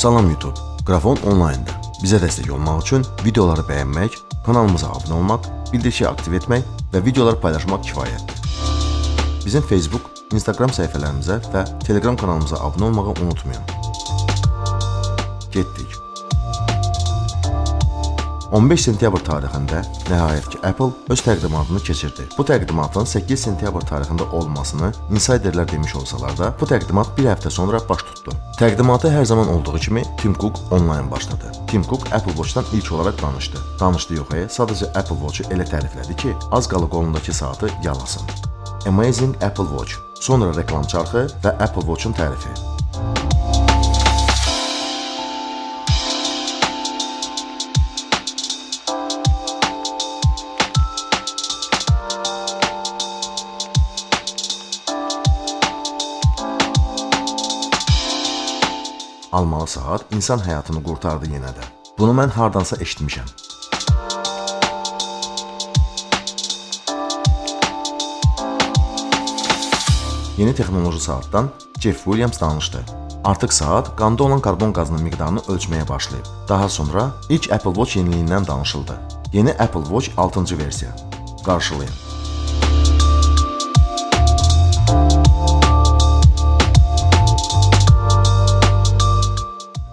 Salam YouTube, Qrafon onlayndır. Bizə dəstək olmaq üçün videoları bəyənmək, kanalımıza abunə olmaq, bildirişi aktiv etmək və videoları paylaşmaq kifayətdir. Bizim Facebook, Instagram səhifələrimizə və Telegram kanalımıza abunə olmağı unutmayın. Getdik. 15 sentyabr tarixində nəhayət ki Apple öz təqdimatını keçirdi. Bu təqdimatın 8 sentyabr tarixində olmasını insiderlər demiş olsalar da, bu təqdimat bir həftə sonra baş tutdu. Təqdimatı hər zaman olduğu kimi Tim Cook onlayn başladı. Tim Cook Apple Watch-dan ilk olaraq danışdı. Danışdı yox, sadəcə Apple Watch-u elə təriflədi ki, az qala qolundakı saatı yalasın. Amazing Apple Watch, sonra reklam çarxı və Apple Watch-un tərifi. Almalı saat insan həyatını qurtardı yenə də. Bunu mən hardansa eşitmişəm. Yeni texnoloji saatdan Jeff Williams danışdı. Artıq saat qanda olan karbon qazının miqdarını ölçməyə başlayıb. Daha sonra ilk Apple Watch yeniliyindən danışıldı. Yeni Apple Watch 6-cı versiya. Qarşılayın.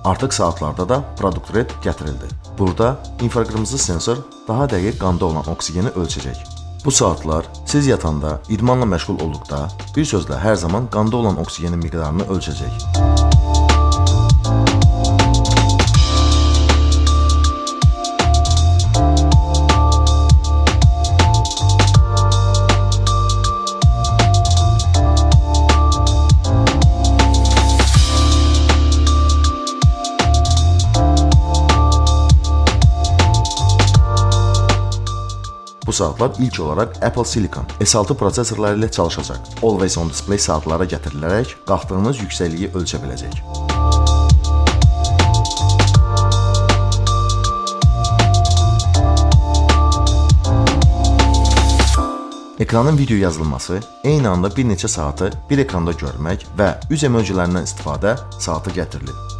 Artıq saatlarda da Product Red gətirildi. Burada infraqırmızı sensor daha dəqiq qanda olan oksigeni ölçəcək. Bu saatlar siz yatanda, idmanla məşğul olduqda, bir sözlə hər zaman qanda olan oksigenin miqdarını ölçəcək. Bu saatlar ilk olaraq Apple Silicon S6 prosesorları ilə çalışacaq. Always on display saatlara gətirilərək qalxdığınız yüksəkliyi ölçə biləcək. Ekranın video yazılması, eyni anda bir neçə saatı bir ekranda görmək və üz emojilerindən istifadə saatı gətirilib.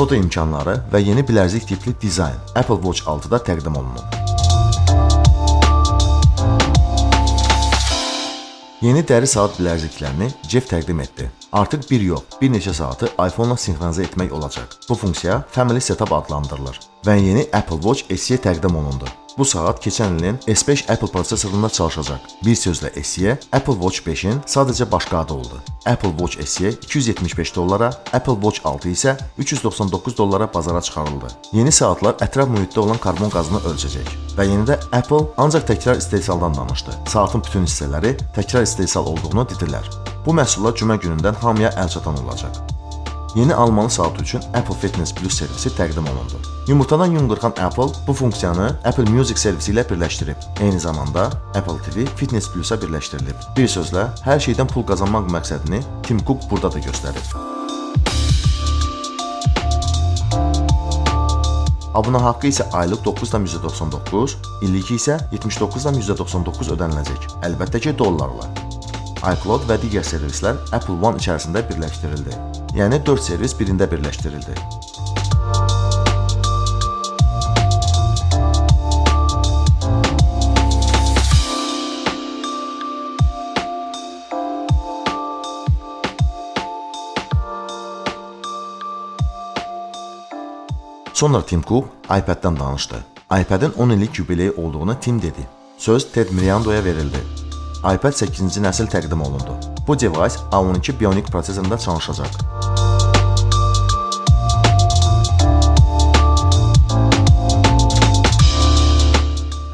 Foto imkanları və yeni bilərzik tipli dizayn Apple Watch 6-da təqdim olunub. Yeni dəri saat bilərziklərini Jeff təqdim etdi. Artıq bir yox, bir neçə saatı iPhone-la sinxronizə etmək olacaq. Bu funksiya Family Setup adlandırılır və yeni Apple Watch SE təqdim olundu. Bu saat keçən ilin S5 Apple prosesorunda çalışacaq. Bir sözlə SE, Apple Watch 5-in sadəcə başqa adı oldu. Apple Watch SE $275, Apple Watch 6 isə $399 bazara çıxarıldı. Yeni saatlar ətraf mühitdə olan karbon qazını ölçəcək. Və yeni də Apple ancaq təkrar istehsaldan danışdı. Saatın bütün hissələri təkrar istehsal olduğunu dedilər. Bu məhsullar cümə günündən hamıya əlçatan olacaq. Yeni almalı saat üçün Apple Fitness Plus servisi təqdim olundu. Yumurtadan yun qırxan Apple bu funksiyanı Apple Music servisi ilə birləşdirib. Eyni zamanda Apple TV Fitness Plus-a birləşdirilib. Bir sözlə, hər şeydən pul qazanmaq məqsədini Tim Cook burada da göstərib. Abunə haqqı isə aylıq 9,99, illik isə 79,99 ödəniləcək. Əlbəttə ki, dollarla. iCloud və digər servislər Apple One içərisində birləşdirildi. Yəni 4 servis birində birləşdirildi. Sonra Tim Cook iPad-dən danışdı. iPad-in 10 illik yubileyi olduğunu Tim dedi. Söz Ted Mirando'ya verildi. iPad 8-ci nəsil təqdim olundu. Bu device A12 Bionic prosesorunda çalışacaq.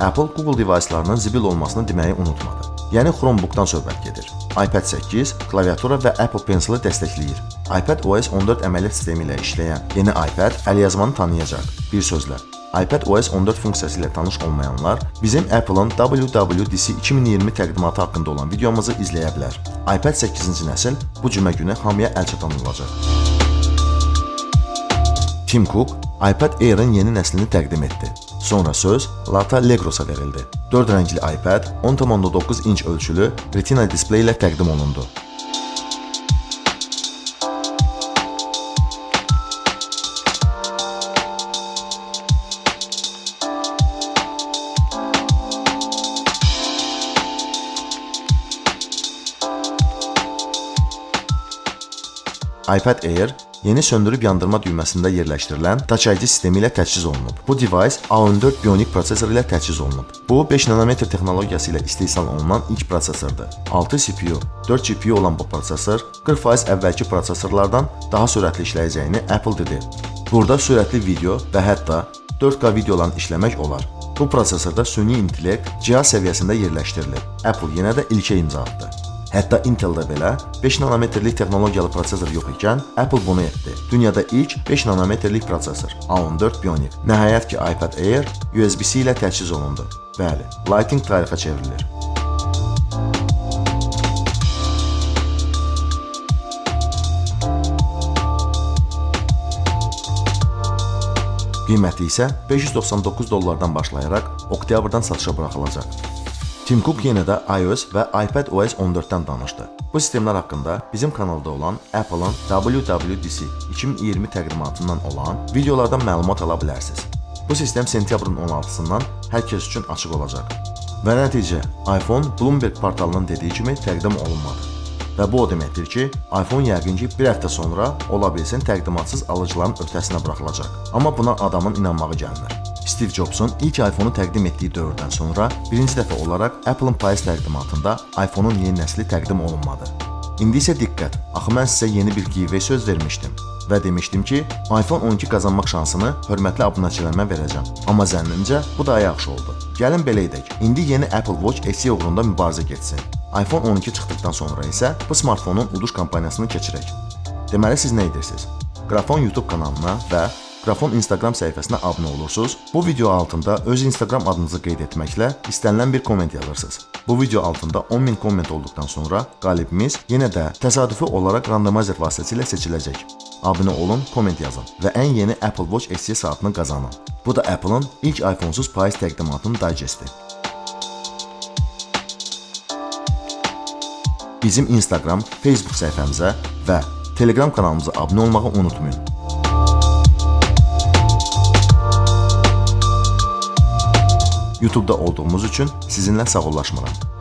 Apple Google device'larının zibil olmasını deməyi unutmadı. Yəni Chromebook-dan söhbət gedir. iPad 8, klaviatura və Apple Pencil-ı dəstəkləyir. iPad OS 14 əməliyyat sistemi ilə işləyən yeni iPad əlyazmanı tanıyacaq. Bir sözlə, iPad OS 14 funksiyası ilə tanış olmayanlar bizim Apple'ın WWDC 2020 təqdimatı haqqında olan videomuzu izləyə bilər. iPad 8-ci nəsil bu cümə günü hamıya əlçatan olacaq. Tim Cook iPad Air-ın yeni nəslini təqdim etdi. Sonra söz Lata Legrosa verildi. 4 rəngli iPad 10,9 inç ölçülü Retina displey ilə təqdim olundu. iPad Air yeni söndürüb yandırma düyməsində yerləşdirilən Touch ID sistemi ilə təchiz olunub. Bu device A14 Bionic prosesor ilə təchiz olunub. Bu 5 nanometr texnologiyası ilə istehsal olunan ilk prosesordur. 6 CPU, 4 GPU olan bu prosesor 40% əvvəlki prosesorlardan daha sürətli işləyəcəyini Apple dedi. Burada sürətli video və hətta 4K videolarını işləmək olar. Bu prosesorda süni intellekt cihaz səviyyəsində yerləşdirilib. Apple yenə də ilkə imza atdı. Hətta Intel-də belə 5 nanometrlik texnologiyalı prosesor yox ikən Apple bunu etdi. Dünyada ilk 5 nanometrlik prosesor A14 Bionic. Nəhayət ki, iPad Air USB-C ilə təchiz olundu. Bəli, Lighting tarixə çevrilir. Qiyməti isə $599 başlayaraq oktyabrdan satışa buraxılacaq. Tim Cook yenə də iOS və iPadOS 14-dən danışdı. Bu sistemlər haqqında bizim kanalda olan Apple-ın WWDC 2020 təqdimatından olan videolardan məlumat ala bilərsiniz. Bu sistem sentyabrın 16-sından hər kəs üçün açıq olacaq. Və nəticə, iPhone Bloomberg portalının dediyi kimi təqdim olunmadı. Və bu o deməkdir ki, iPhone yəqin ki bir həftə sonra ola bilsin təqdimatsız alıcıların öhdəsinə buraxılacaq. Amma buna adamın inanmağı gəlmir. Steve Jobs'un ilk iPhone-u təqdim etdiyi dövrdən sonra birinci dəfə olaraq Apple-ın payız təqdimatında iPhone-un yeni nəsli təqdim olunmadı. İndi isə diqqət, axı mən sizə yeni bir giveaway söz vermişdim və demişdim ki, iPhone 12 qazanmaq şansını hörmətli abunəçilərimə verəcəm. Amma zənnimcə bu daha yaxşı oldu. Gəlin belə edək, indi yeni Apple Watch SE uğrunda mübarizə getsin. iPhone 12 çıxdıqdan sonra isə bu smartfonun uduş kampanyasını keçirək. Deməli siz nə edirsiniz? Qrafon YouTube kanalına və Qrafon Instagram səhifəsinə abunə olursunuz. Bu video altında öz Instagram adınızı qeyd etməklə istənilən bir komment yazırsınız. Bu video altında 10.000 komment olduqdan sonra qalibimiz yenə də təsadüfi olaraq randomizer vasitəsilə seçiləcək. Abunə olun, komment yazın və ən yeni Apple Watch SE saatını qazanın. Bu da Apple-ın ilk iPhone-suz payız təqdimatının digesti. Bizim Instagram, Facebook səhifəmizə və Telegram kanalımıza abunə olmağı unutmayın. YouTube'da olduğumuz üçün sizinlə sağollaşmıram.